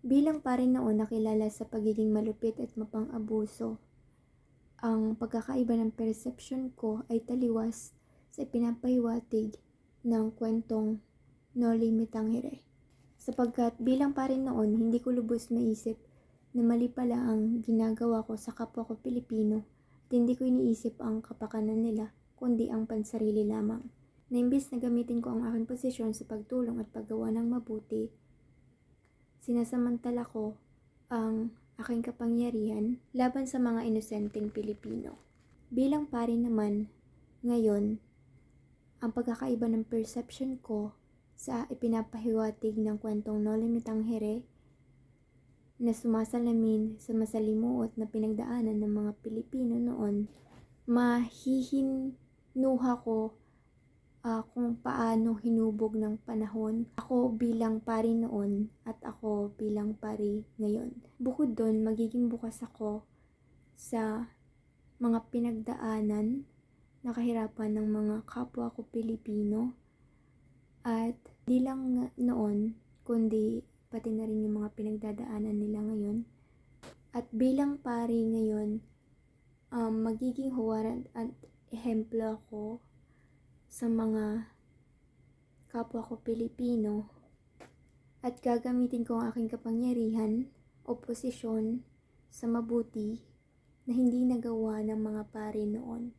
Bilang pare noon nakilala sa pagiging malupit at mapang-abuso, ang pagkakaiba ng persepsyon ko ay taliwas sa ipinapahiwatig ng kwentong No Limit Tangere. Sapagkat bilang pare noon, hindi ko lubos maisip na mali pala ang ginagawa ko sa kapwa ko Pilipino at hindi ko iniisip ang kapakanan nila, kundi ang pansarili lamang. Na imbis na gamitin ko ang aking posisyon sa pagtulong at paggawa ng mabuti, sinasamantala ko ang aking kapangyarihan laban sa mga inosenteng Pilipino. Bilang pare naman, ngayon, ang pagkakaiba ng perception ko sa ipinapahiwatig ng kwentong No Limit Tangere na sumasalamin sa masalimuot na pinagdaanan ng mga Pilipino noon, mahihinuha ko kung paano hinubog ng panahon ako bilang pari noon at ako bilang pari ngayon. Bukod doon, magiging bukas ako sa mga pinagdaanan na kahirapan ng mga kapwa ko Pilipino at di lang noon, kundi pati na rin yung mga pinagdadaanan nila ngayon. At bilang pari ngayon, magiging huwaran at ehemplo ako sa mga kapwa ko Pilipino at gagamitin ko ang aking kapangyarihan o posisyon sa mabuti na hindi nagawa ng mga pari noon.